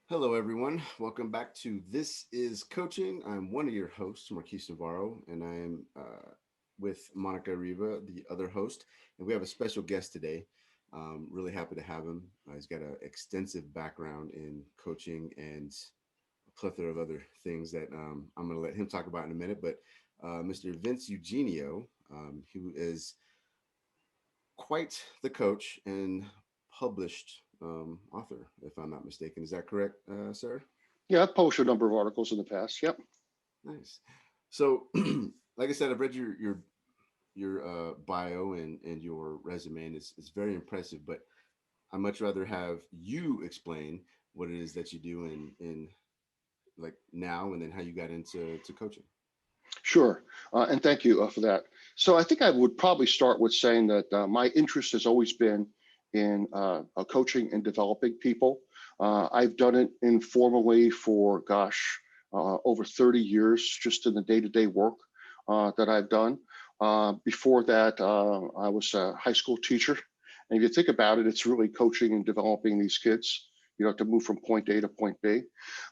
Hello, everyone. Welcome back to This is Coaching. I'm one of your hosts, Marquise Navarro, and I am with Monica Riva, the other host. And we have a special guest today. Really happy to have him. He's got an extensive background in coaching and a plethora of other things that I'm going to let him talk about in a minute. But Mr. Vince Eugenio, who is quite the coach and published author, if I'm not mistaken. Is that correct, sir? Yeah, I've published a number of articles in the past. Yep. Nice. So, like I said, I've read your bio and your resume, and it's very impressive. But I much rather have you explain what it is that you do in like now, and then how you got into coaching. Sure. And thank you for that. So I think I would probably start with saying that my interest has always been in coaching and developing people. I've done it informally for, gosh, over 30 years, just in the day to day work that I've done. Before that, I was a high school teacher. And if you think about it, it's really coaching and developing these kids, to move from point A to point B.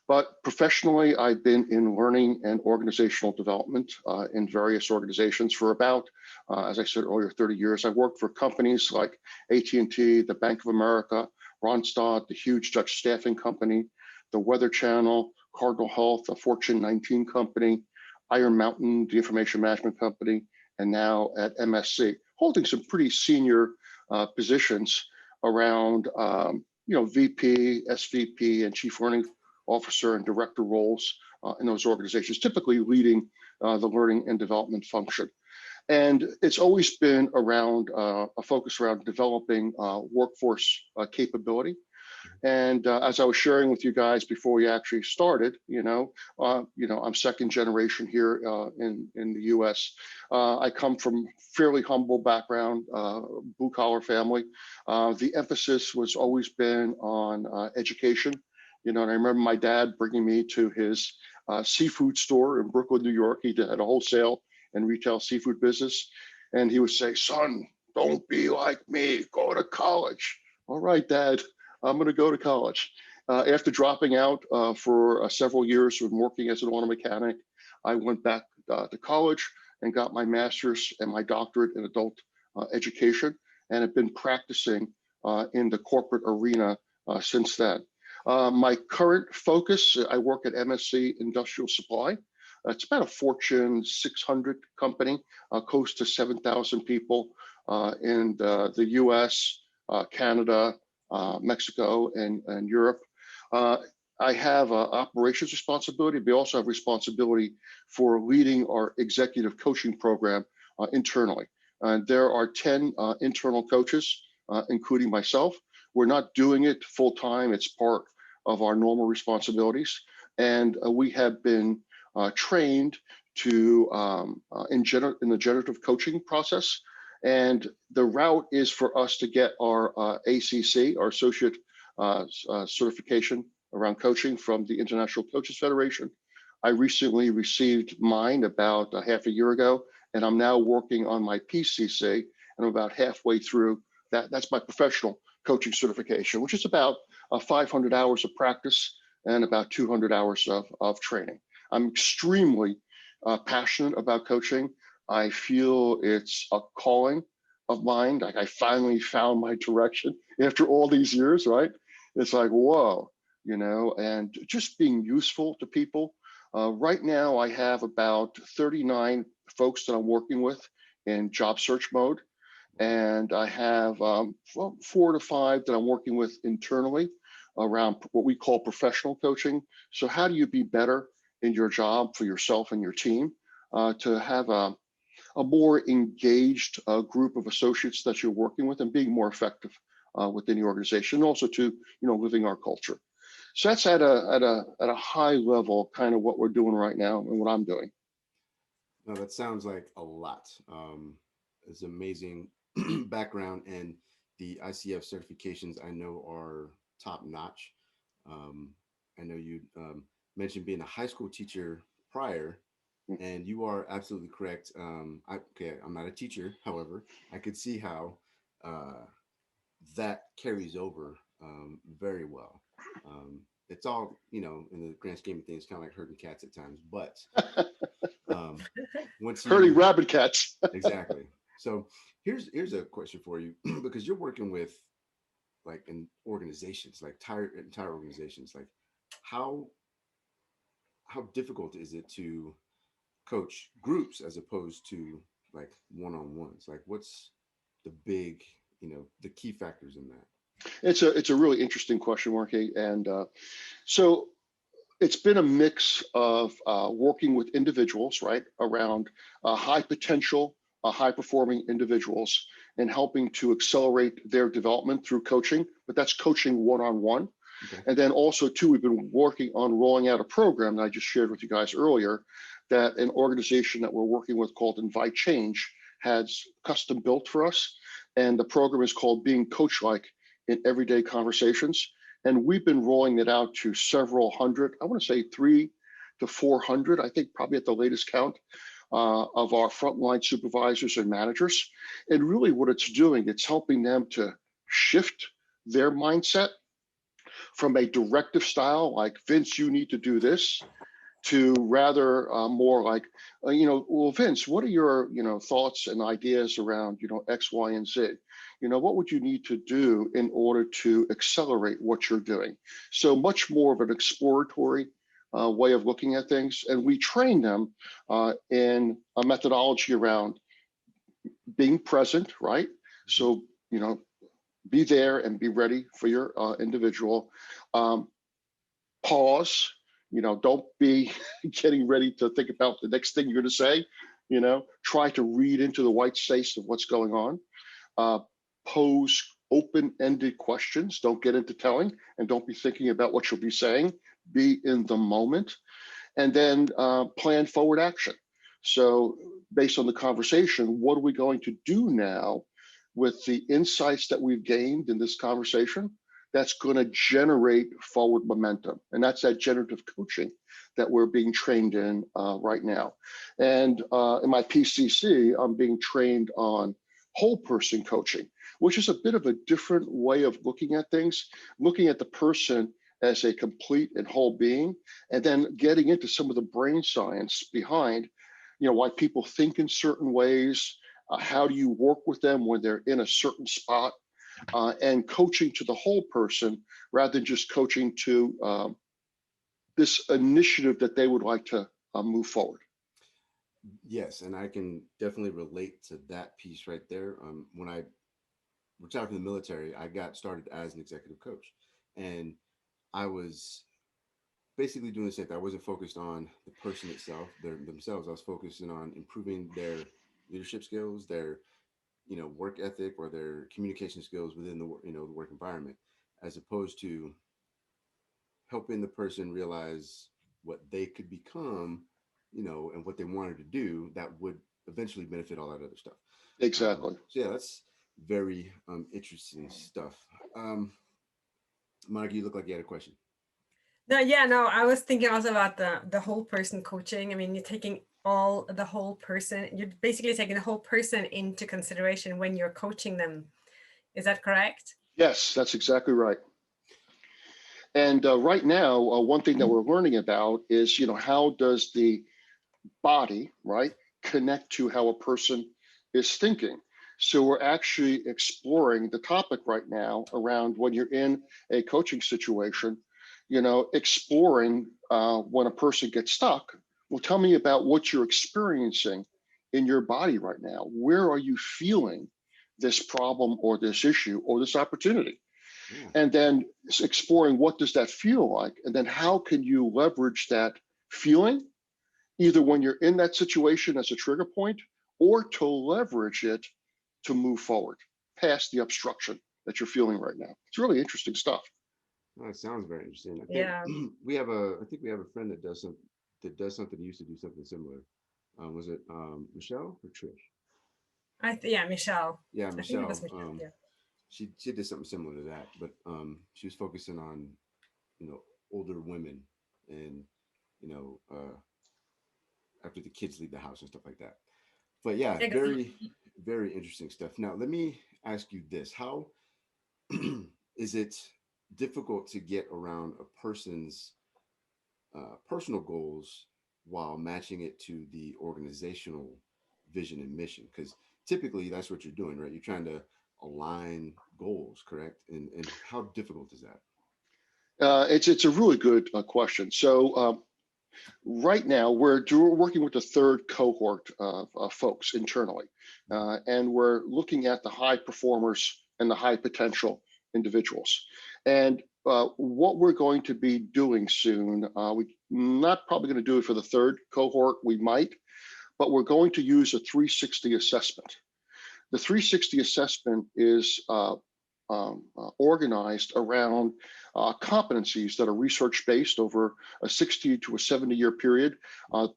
But professionally, I've been in learning and organizational development in various organizations for about, as I said earlier, 30 years. I worked for companies like AT&T, the Bank of America, Randstad, the huge Dutch staffing company, the Weather Channel, Cardinal Health, a Fortune 19 company, Iron Mountain, the information management company, and now at MSC, holding some pretty senior positions around, VP, SVP, and chief learning officer and director roles in those organizations, typically leading the learning and development function. And it's always been around a focus around developing workforce capability. And as I was sharing with you guys before we actually started, I'm second generation here in the U.S. I come from fairly humble background, blue collar family. The emphasis was always been on education. And I remember my dad bringing me to his seafood store in Brooklyn, New York. He had a wholesale and retail seafood business, and he would say, "Son, don't be like me. Go to college." All right, Dad. I'm going to go to college. After dropping out for several years from working as an auto mechanic, I went back to college and got my master's and my doctorate in adult education, and have been practicing in the corporate arena since then. My current focus, I work at MSC Industrial Supply. It's about a Fortune 600 company, close to 7,000 people in the US, Canada, Mexico, and Europe. Uh, I have operations responsibility, but we also have responsibility for leading our executive coaching program internally. There are 10 internal coaches, including myself. We're not doing it full time, it's part of our normal responsibilities. And we have been trained to in the generative coaching process, and the route is for us to get our ACC, our associate certification around coaching from the International Coaches Federation. I recently received mine about a half a year ago, and I'm now working on my PCC, and I'm about halfway through that. That's my professional coaching certification, which is about 500 hours of practice and about 200 hours of training. I'm extremely passionate about coaching. I feel it's a calling of mine. Like I finally found my direction after all these years, right? It's like, whoa, and just being useful to people. Right now, I have about 39 folks that I'm working with in job search mode. And I have 4 to 5 that I'm working with internally around what we call professional coaching. So, how do you be better in your job for yourself and your team to have a more engaged group of associates that you're working with and being more effective within the organization, and also to living our culture. So that's at a high level, kind of what we're doing right now and what I'm doing. No, that sounds like a lot. It's amazing background, and the ICF certifications I know are top notch. Um, I know you mentioned being a high school teacher prior, and you are absolutely correct. Okay, I'm not a teacher, however, I could see how uh, that carries over. very well. It's all, in the grand scheme of things, kind of like herding cats at times, but um, once Herding you rabbit cats. exactly. So here's a question for you because you're working with like in organizations, like entire organizations, like how how difficult is it to coach groups as opposed to like one-on-ones? Like what's the big, the key factors in that? It's a really interesting question, Marky. And so it's been a mix of working with individuals, right, around high potential, high performing individuals and helping to accelerate their development through coaching. But that's coaching one on one. Okay. And then also, too, we've been working on rolling out a program that I just shared with you guys earlier that an organization that we're working with called Invite Change has custom built for us. And the program is called Being Coach Like in Everyday Conversations. And we've been rolling it out to several hundred, I want to say 300 to 400, I think probably at the latest count, of our frontline supervisors and managers. And really, what it's doing, it's helping them to shift their mindset from a directive style, like Vince, you need to do this, to rather more like, well, Vince, what are your, thoughts and ideas around, X, Y, and Z? What would you need to do in order to accelerate what you're doing? So much more of an exploratory way of looking at things. And we train them in a methodology around being present, right? Hmm. So, be there and be ready for your individual. Um, Pause. Don't be getting ready to think about the next thing you're going to say. Try to read into the white space of what's going on. Uh, Pose open-ended questions. Don't get into telling, and don't be thinking about what you'll be saying. Be in the moment, and then plan forward action. So, based on the conversation, what are we going to do now with the insights that we've gained in this conversation? That's going to generate forward momentum. And that's that generative coaching that we're being trained in right now. And in my PCC, I'm being trained on whole person coaching, which is a bit of a different way of looking at things, looking at the person as a complete and whole being, and then getting into some of the brain science behind, why people think in certain ways, how do you work with them when they're in a certain spot, and coaching to the whole person rather than just coaching to this initiative that they would like to move forward. Yes, and I can definitely relate to that piece right there. When I retired from the military, I got started as an executive coach, and I was basically doing the same thing. I wasn't focused on the person itself, themselves. I was focusing on improving their leadership skills, their work ethic, or their communication skills within the work environment, as opposed to helping the person realize what they could become, and what they wanted to do that would eventually benefit all that other stuff. Exactly. So yeah, that's very interesting stuff. Monica, you look like you had a question. No, yeah, no, I was thinking also about the whole person coaching. I mean, you're taking all the whole person, you're basically taking the whole person into consideration when you're coaching them. Is that correct? Yes, that's exactly right. And right now, one thing that we're learning about is, how does the body, right, connect to how a person is thinking. So we're actually exploring the topic right now around when you're in a coaching situation, exploring when a person gets stuck. Well, tell me about what you're experiencing in your body right now. Where are you feeling this problem or this issue or this opportunity? Yeah. And then exploring what does that feel like? And then how can you leverage that feeling either when you're in that situation as a trigger point or to leverage it to move forward past the obstruction that you're feeling right now. It's really interesting stuff. Oh, it sounds very interesting. I think Yeah. I think we have a friend that does something used to do something similar. Was it Michelle or Trish? Yeah, Michelle. Yeah, I think it was Michelle. Michelle. Yeah. She did something similar to that, but she was focusing on you know older women and you know uh, after the kids leave the house and stuff like that. But yeah, Yeah, 'cause very interesting stuff. Now let me ask you this: how is it? difficult to get around a person's personal goals while matching it to the organizational vision and mission? Because typically that's what you're doing, right? You're trying to align goals, correct? And how difficult is that? It's a really good question. So right now we're working with the third cohort of folks internally, and we're looking at the high performers and the high potential individuals. And what we're going to be doing soon, we're not probably going to do it for the third cohort, we might, but we're going to use a 360 assessment. The 360 assessment is organized around competencies that are research-based over a 60 to a 70-year period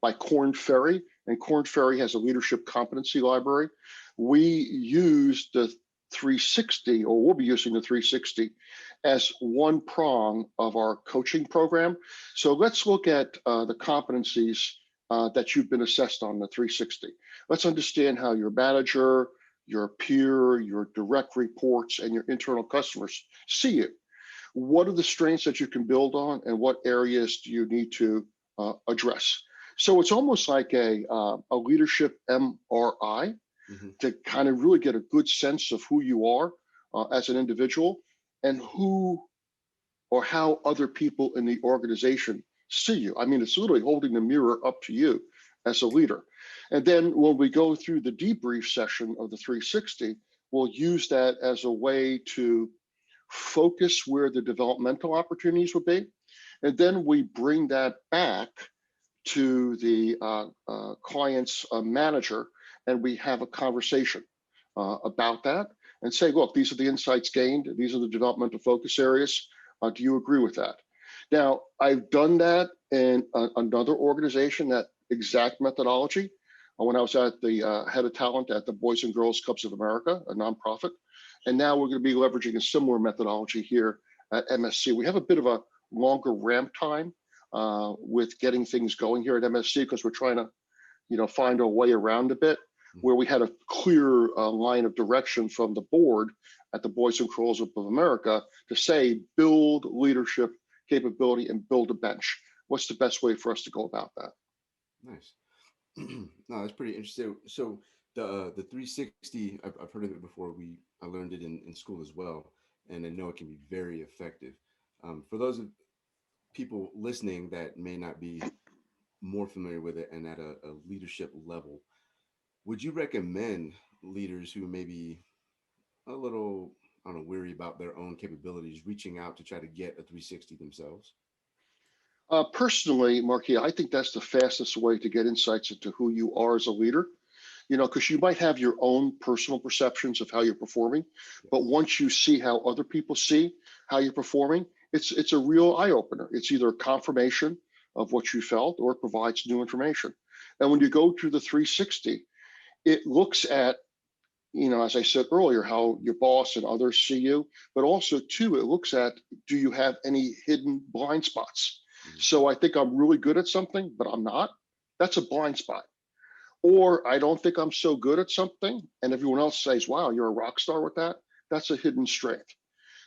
by Korn Ferry, and Korn Ferry has a leadership competency library. We use the 360, or we'll be using the 360 as one prong of our coaching program. So let's look at the competencies that you've been assessed on the 360. Let's understand how your manager, your peer, your direct reports, and your internal customers see you. What are the strengths that you can build on, and what areas do you need to address? So it's almost like a leadership MRI to kind of really get a good sense of who you are as an individual, and who or how other people in the organization see you. I mean, it's literally holding the mirror up to you as a leader. And then when we go through the debrief session of the 360, we'll use that as a way to focus where the developmental opportunities would be. And then we bring that back to the client's manager, and we have a conversation about that and say, look, these are the insights gained. These are the developmental focus areas. Do you agree with that? Now, I've done that in another organization, that exact methodology, when I was at the head of talent at the Boys and Girls Clubs of America, a nonprofit. And now we're going to be leveraging a similar methodology here at MSC. We have a bit of a longer ramp time with getting things going here at MSC, because we're trying to, find a way around a bit, where we had a clear line of direction from the board at the Boys and Girls of America to say, build leadership capability and build a bench. What's the best way for us to go about that? Nice. No, that's pretty interesting. So the 360, I've heard of it before. I learned it in school as well, and I know it can be very effective. For those of people listening that may not be more familiar with it and at a leadership level, would you recommend leaders who may be a little, I don't know, weary about their own capabilities reaching out to try to get a 360 themselves? Personally, Marquis, I think that's the fastest way to get insights into who you are as a leader. Because you might have your own personal perceptions of how you're performing, but once you see how other people see how you're performing, it's a real eye opener. It's either a confirmation of what you felt, or it provides new information. And when you go through the 360, it looks at, as I said earlier, how your boss and others see you, but also too, it looks at, do you have any hidden blind spots? So I think I'm really good at something, but I'm not. That's a blind spot. Or I don't think I'm so good at something, and everyone else says, wow, you're a rock star with that. That's a hidden strength.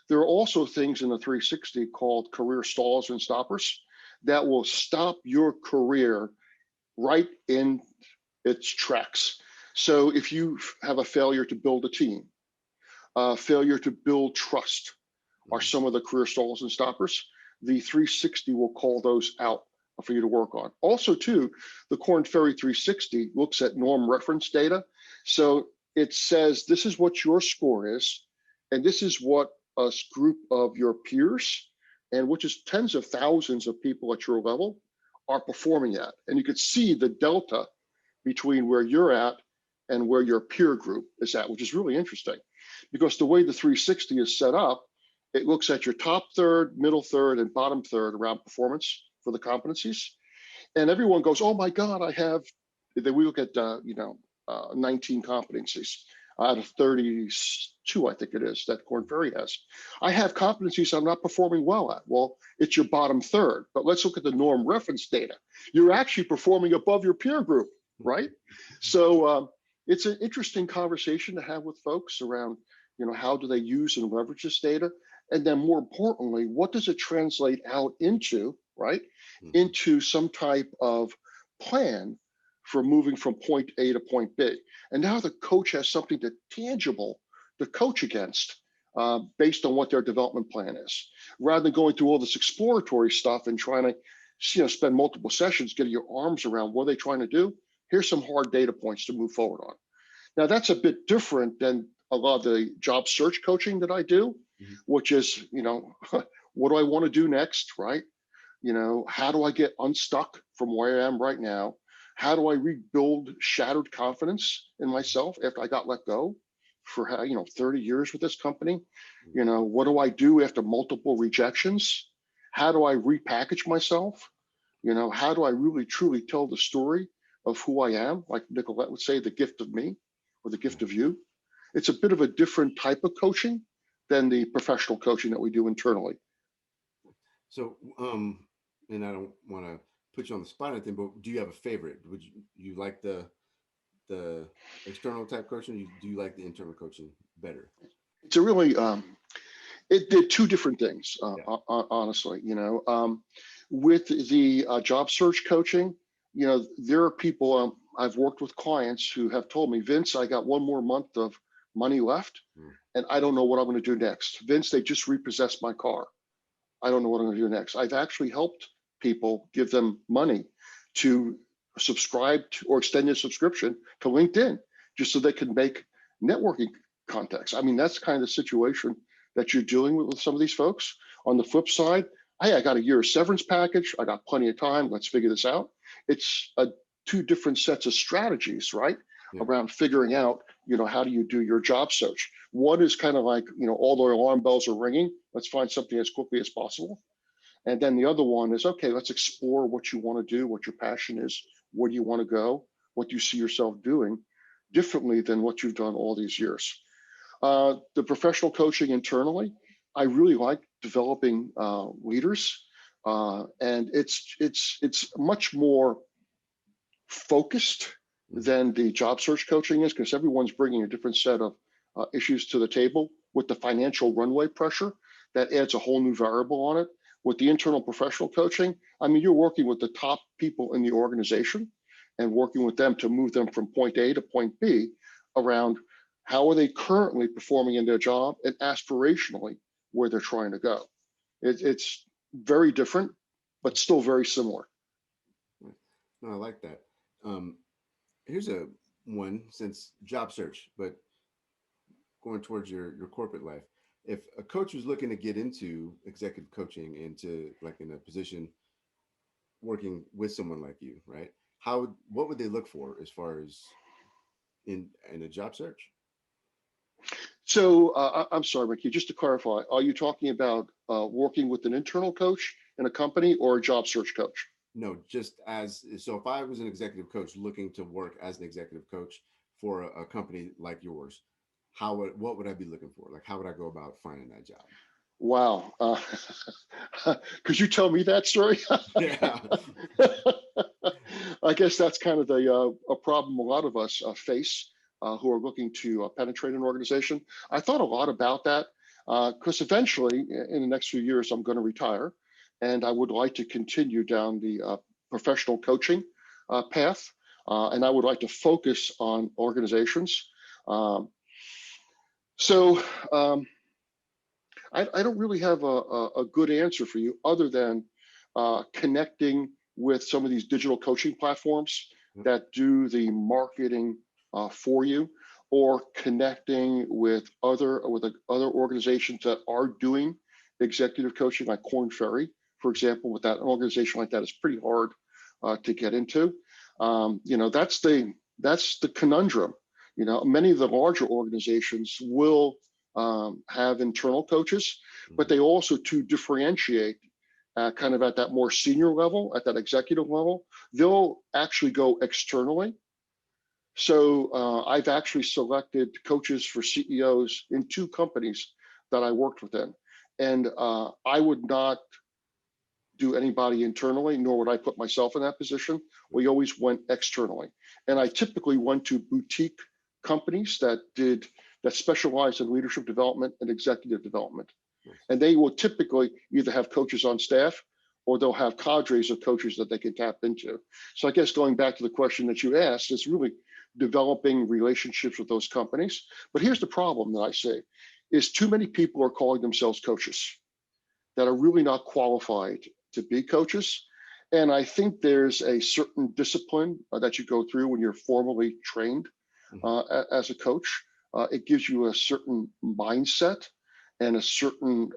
There are also things in the 360 called career stalls and stoppers that will stop your career right in its tracks. So if you have a failure to build a team, failure to build trust are some of the career stalls and stoppers. The 360 will call those out for you to work on. Also, too, the Korn Ferry 360 looks at norm reference data. So it says, this is what your score is, and this is what a group of your peers, and which is tens of thousands of people at your level, are performing at. And you could see the delta between where you're at and where your peer group is at, which is really interesting, because the way the 360 is set up, it looks at your top third, middle third, and bottom third around performance for the competencies. And everyone goes, oh my God, then we look at, 19 competencies out of 32, I think it is, that Korn Ferry has. I have competencies I'm not performing well at. Well, it's your bottom third, but let's look at the norm reference data. You're actually performing above your peer group, right? So it's an interesting conversation to have with folks around, how do they use and leverage this data? And then more importantly, what does it translate out into, right? Mhm. Into some type of plan for moving from point A to point B. And now the coach has something to tangible to coach against based on what their development plan is, rather than going through all this exploratory stuff and trying to, spend multiple sessions getting your arms around what are they trying to do. Here's some hard data points to move forward on. Now that's a bit different than a lot of the job search coaching that I do, Mhm. which is, what do I want to do next, right? How do I get unstuck from where I am right now? How do I rebuild shattered confidence in myself after I got let go for 30 years with this company? What do I do after multiple rejections? How do I repackage myself? How do I really truly tell the story of who I am? Like Nicolette would say, the gift of me or the gift of you. It's a bit of a different type of coaching than the professional coaching that we do internally. So, and I don't want to put you on the spot or anything, but do you have a favorite? Would you like the external type coaching? Do you like the internal coaching better? It's a really it did two different things, Yeah. honestly. With the job search coaching, there are people I've worked with clients who have told me, Vince, I got one more month of money left, Mm. and I don't know what I'm going to do next. Vince, they just repossessed my car. I don't know what I'm going to do next. I've actually helped people give them money to subscribe to, or extend their subscription to LinkedIn just so they can make networking contacts. I mean, that's kind of the situation that you're dealing with some of these folks. On the flip side, hey, I got a year severance package. I got plenty of time. Let's figure this out. It's two different sets of strategies, right? Yeah. Around figuring out, how do you do your job search? One is kind of like, all the alarm bells are ringing. Let's find something as quickly as possible. And then the other one is, okay, let's explore what you want to do, what your passion is, where do you want to go, what you see yourself doing differently than what you've done all these years. The professional coaching internally, I really like developing leaders, and it's much more focused than the job search coaching is, because everyone's bringing a different set of issues to the table. With the financial runway pressure, that adds a whole new variable on it. With the internal professional coaching, I mean, you're working with the top people in the organization and working with them to move them from point A to point B around how are they currently performing in their job and aspirationally where they're trying to go. It's very different, but still very similar. No, I like that. Um, Here's a one, since job search, but going towards your corporate life. If a coach was looking to get into executive coaching, into like in a position working with someone like you, right? What would they look for as far as in a job search? So I'm sorry, Ricky, just to clarify, are you talking about working with an internal coach in a company or a job search coach? No, just as so if I was an executive coach looking to work as an executive coach for a company like yours, what would I be looking for? Like how would I go about finding that job? Wow. Could you tell me that story? Yeah. I guess that's kind of a problem a lot of us face who are looking to penetrate an organization. I thought a lot about that because eventually, in the next few years, I'm going to retire, and I would like to continue down the professional coaching path, and I would like to focus on organizations. Um, so. I don't really have a good answer for you other than connecting with some of these digital coaching platforms Yep. that do the marketing for you, or connecting with other organizations that are doing executive coaching, like Corn Ferry, for example. With that, an organization like that is pretty hard to get into. That's the conundrum. Many of the larger organizations will have internal coaches, but Mhm. they also, to differentiate kind of at that more senior level, at that executive level, they'll actually go externally. So I've actually selected coaches for CEOs in two companies that I worked within. And I would not do anybody internally, nor would I put myself in that position. We always went externally. And I typically went to boutique companies that specialize in leadership development and executive development. Nice. And they will typically either have coaches on staff or they'll have cadres of coaches that they can tap into. So I guess going back to the question that you asked, it's really developing relationships with those companies. But here's the problem that I see is too many people are calling themselves coaches that are really not qualified to be coaches. And I think there's a certain discipline that you go through when you're formally trained as a coach. It gives you a certain mindset and a certain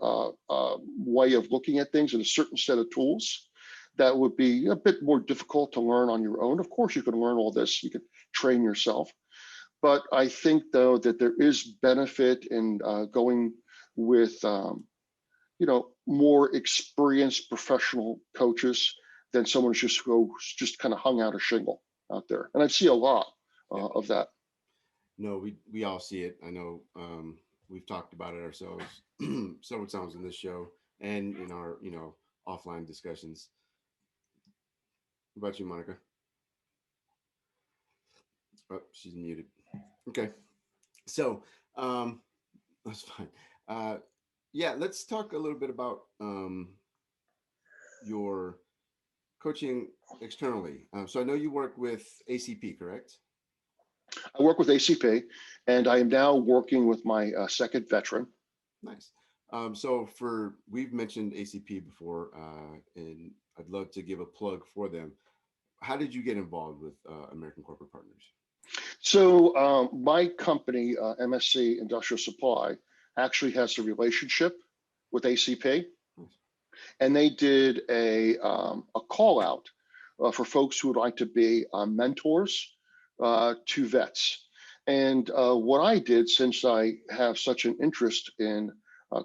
way of looking at things and a certain set of tools that would be a bit more difficult to learn on your own. Of course, you can learn all this, you can train yourself. But I think, though, that there is benefit in going with more experienced professional coaches than someone who's just kind of hung out a shingle out there. And I see a lot of that. No, we all see it. I know we've talked about it ourselves several times in this show and in our offline discussions. What about you, Monica? Oh, she's muted. Okay, so that's fine. Yeah, let's talk a little bit about your coaching externally. So I know you work with ACP, correct? I work with ACP, and I am now working with my second veteran. Nice. So we've mentioned ACP before, and I'd love to give a plug for them. How did you get involved with American Corporate Partners? So my company, MSC Industrial Supply, actually has a relationship with ACP, and they did a call out for folks who would like to be mentors to vets. And what I did, since I have such an interest in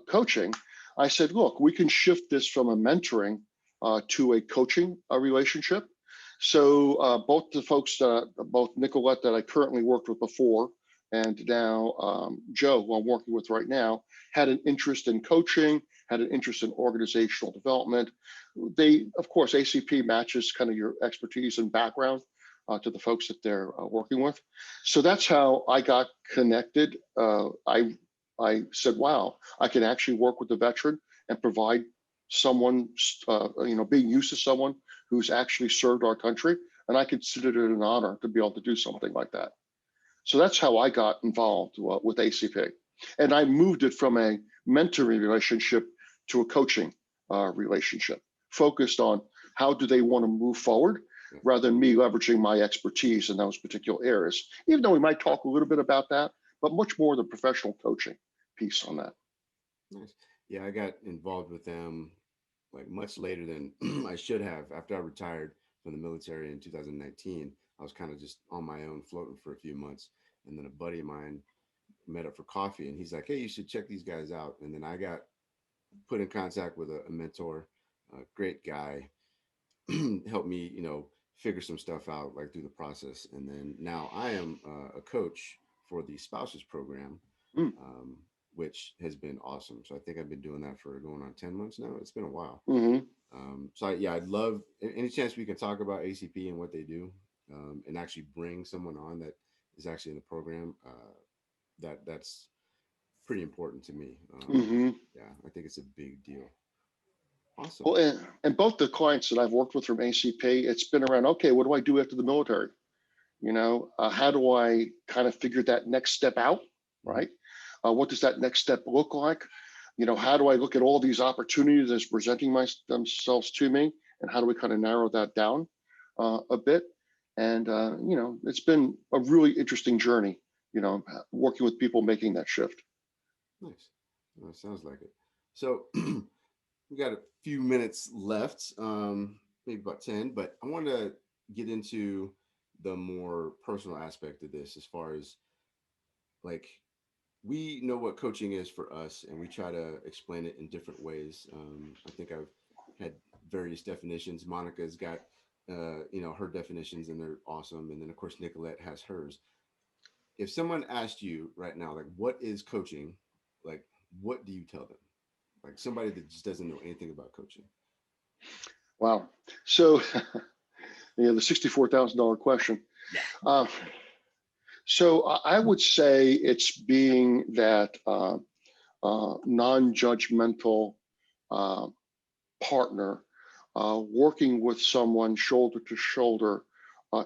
coaching, I said, look, we can shift this from a mentoring to a coaching relationship. So both the folks, both Nicolette that I currently worked with before, and now Joe, who I'm working with right now, had an interest in coaching, had an interest in organizational development. They, of course, ACP matches kind of your expertise and background to the folks that they're working with. So that's how I got connected. I said, wow, I can actually work with the veteran and provide someone, being used to someone who's actually served our country. And I considered it an honor to be able to do something like that. So that's how I got involved with ACP. And I moved it from a mentoring relationship to a coaching relationship, focused on how do they want to move forward rather than me leveraging my expertise in those particular areas, even though we might talk a little bit about that, but much more the professional coaching piece on that. Nice. Yeah, I got involved with them like much later than I should have. After I retired from the military in 2019, I was kind of just on my own floating for a few months. And then a buddy of mine met up for coffee and he's like, hey, you should check these guys out. And then I got put in contact with a mentor, a great guy, helped me, figure some stuff out like through the process. And then now I am a coach for the spouses program, Mm. which has been awesome. So I think I've been doing that for going on 10 months now. It's been a while. Mm-hmm. I'd love any chance we can talk about ACP and what they do, and actually bring someone on that is actually in the program. That's pretty important to me. Mm-hmm. Yeah, I think it's a big deal. Awesome. Well, and both the clients that I've worked with from ACP, it's been around, okay, what do I do after the military? How do I kind of figure that next step out, right? What does that next step look like? How do I look at all these opportunities that's presenting themselves to me? And how do we kind of narrow that down a bit? And, it's been a really interesting journey, working with people making that shift. Nice. Well, sounds like it. So we got a few minutes left, maybe about 10, but I want to get into the more personal aspect of this as far as like we know what coaching is for us and we try to explain it in different ways. I think I've had various definitions. Monica's got her definitions and they're awesome, and then of course Nicolette has hers. If someone asked you right now, like, what is coaching, like what do you tell them, like somebody that just doesn't know anything about coaching? Wow. So the $64,000 question. Yeah. So I would say it's being that non-judgmental partner, working with someone shoulder to shoulder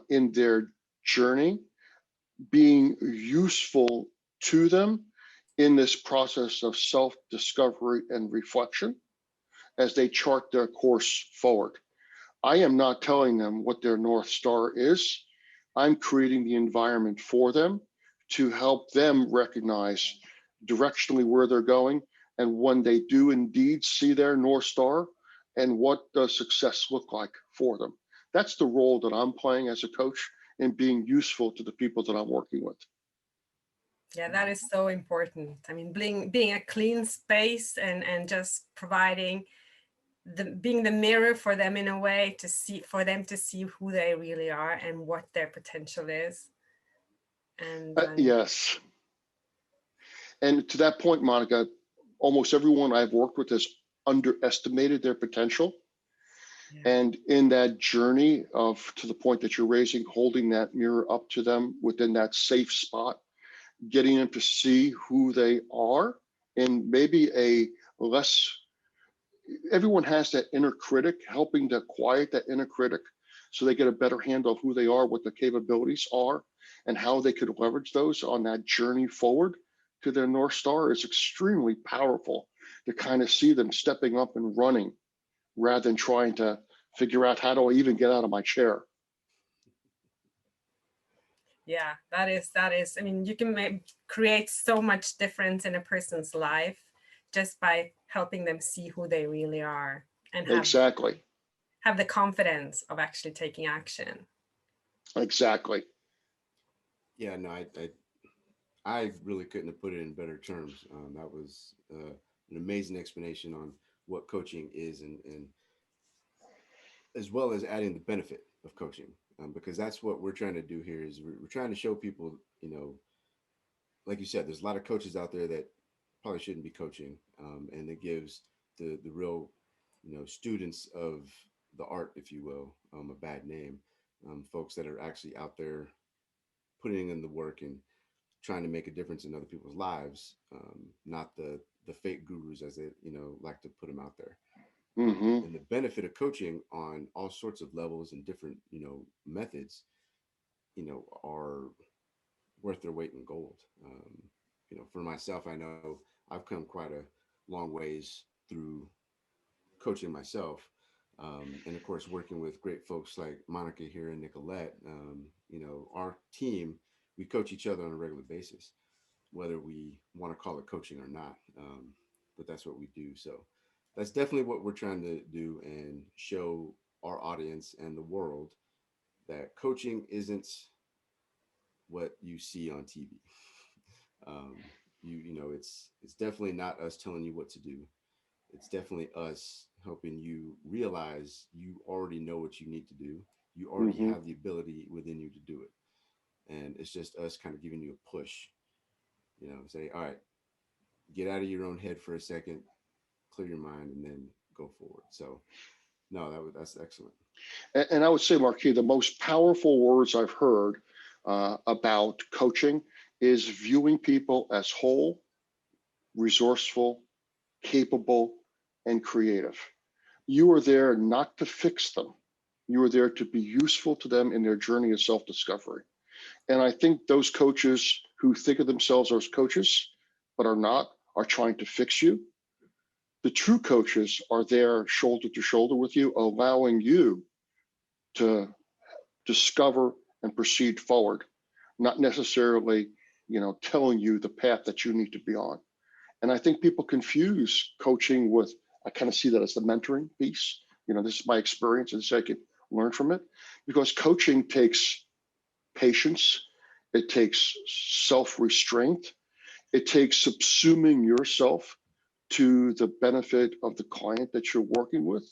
in their journey, being useful to them in this process of self-discovery and reflection as they chart their course forward. I am not telling them what their North Star is. I'm creating the environment for them to help them recognize directionally where they're going, and when they do indeed see their North Star, and what does success look like for them. That's the role that I'm playing as a coach and being useful to the people that I'm working with. Yeah, that is so important. I mean, being a clean space and just providing being the mirror for them in a way to see, for them to see who they really are and what their potential is. And yes. And to that point, Monica, almost everyone I've worked with has underestimated their potential. yeah. And in that journey of, to the point that you're raising, holding that mirror up to them within that safe spot, getting them to see who they are, and maybe a less, everyone has that inner critic, helping to quiet that inner critic so they get a better handle of who they are, what their capabilities are, and how they could leverage those on that journey forward to their North Star is extremely powerful to kind of see them stepping up and running rather than trying to figure out, how do I even get out of my chair? Yeah, that is, I mean, you can create so much difference in a person's life just by helping them see who they really are and Exactly. have the confidence of actually taking action. Exactly. Yeah, no, I really couldn't have put it in better terms. That was an amazing explanation on what coaching is, and as well as adding the benefit of coaching, because that's what we're trying to do here. Is we're trying to show people, like you said, there's a lot of coaches out there that probably shouldn't be coaching, and it gives the real, students of the art, if you will, a bad name. Folks that are actually out there putting in the work and trying to make a difference in other people's lives, not the fake gurus, as they like to put them out there. Mm-hmm. And the benefit of coaching on all sorts of levels and different methods, are worth their weight in gold. For myself, I know I've come quite a long ways through coaching myself. And of course, working with great folks like Monica here and Nicolette, our team, we coach each other on a regular basis, whether we want to call it coaching or not. But that's what we do. So that's definitely what we're trying to do and show our audience and the world that coaching isn't what you see on TV. Um, it's definitely not us telling you what to do. It's definitely us helping you realize you already know what you need to do. You already Mm-hmm. have the ability within you to do it. And it's just us kind of giving you a push, say, all right, get out of your own head for a second, clear your mind, and then go forward. So, no, that's excellent. And I would say, Marquis, the most powerful words I've heard about coaching is viewing people as whole, resourceful, capable, and creative. You are there not to fix them. You are there to be useful to them in their journey of self-discovery. And I think those coaches who think of themselves as coaches, but are not, are trying to fix you. The true coaches are there shoulder to shoulder with you, allowing you to discover and proceed forward, not necessarily, telling you the path that you need to be on. And I think people confuse coaching with, I kind of see that as the mentoring piece. This is my experience, and so I can learn from it, because coaching takes patience, it takes self-restraint, it takes subsuming yourself to the benefit of the client that you're working with.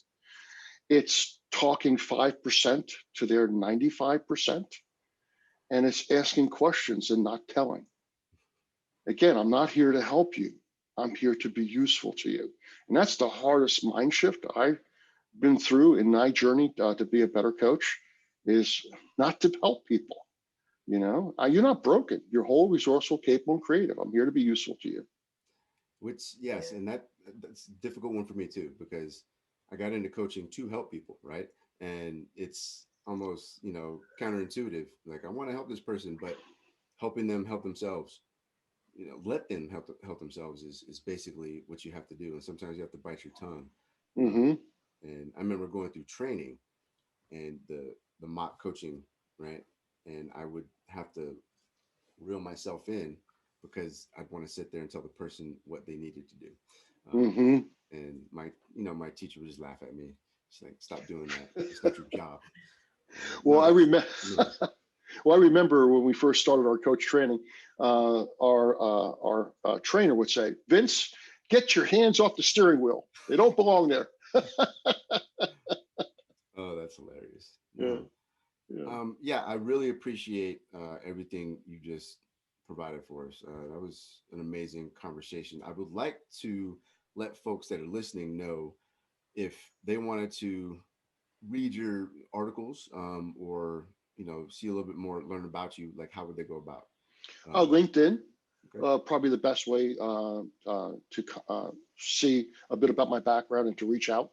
It's talking 5% to their 95%, and it's asking questions and not telling. Again, I'm not here to help you. I'm here to be useful to you. And that's the hardest mind shift I've been through in my journey to be a better coach, is not to help people. You're not broken. You're whole, resourceful, capable, and creative. I'm here to be useful to you. which yes, Yeah. and that's a difficult one for me too, because I got into coaching to help people, right? And it's almost, counterintuitive. Like, I want to help this person, but helping them help themselves, let them help themselves is basically what you have to do. And sometimes you have to bite your tongue. Um, Mm-hmm. and I remember going through training and the mock coaching, right? And I would have to reel myself in because I'd want to sit there and tell the person what they needed to do. Um, Mm-hmm. and my teacher would just laugh at me. She's like, "Stop doing that. It's not your job." I'm like, Well, no, I that's remember. yeah. Well, I remember when we first started our coach training, our trainer would say, "Vince, get your hands off the steering wheel. They don't belong there." Oh, that's hilarious. Yeah, No. yeah. Yeah, I really appreciate everything you just provided for us. That was an amazing conversation. I would like to let folks that are listening know if they wanted to read your articles, or see a little bit more, learn about you. Like, how would they go about? Um, LinkedIn, okay, probably the best way to see a bit about my background and to reach out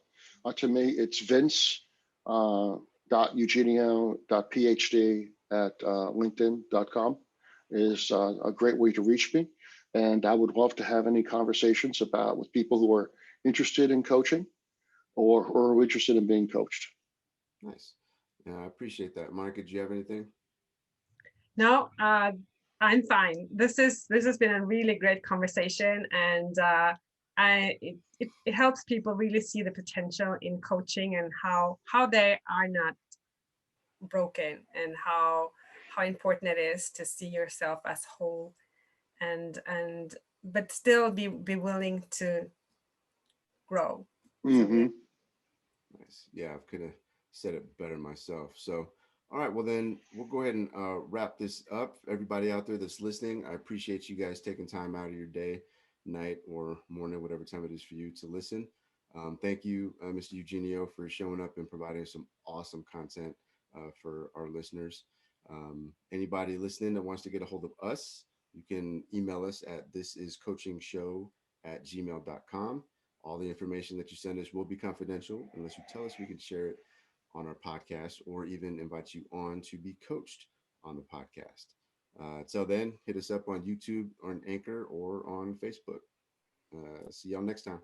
to me. It's Vince Eugenio.phd at linkedin.com is a great way to reach me. And I would love to have any conversations about with people who are interested in coaching or interested in being coached. nice. Yeah, I appreciate that. Monica, do you have anything? No, I'm fine. This has been a really great conversation, and it helps people really see the potential in coaching and how they are not broken, and how important it is to see yourself as whole, and but still be willing to grow. So yeah. Mm-hmm. Nice. Yeah, I could have said it better myself. So, all right, well then we'll go ahead and wrap this up. Everybody out there that's listening, I appreciate you guys taking time out of your day, night, or morning, whatever time it is for you to listen. Thank you, Mr. Eugenio, for showing up and providing some awesome content for our listeners. Anybody listening that wants to get a hold of us, you can email us at thisiscoachingshow@gmail.com. All the information that you send us will be confidential unless you tell us we can share it on our podcast or even invite you on to be coached on the podcast. Till then, hit us up on YouTube, on Anchor, or on Facebook. See y'all next time.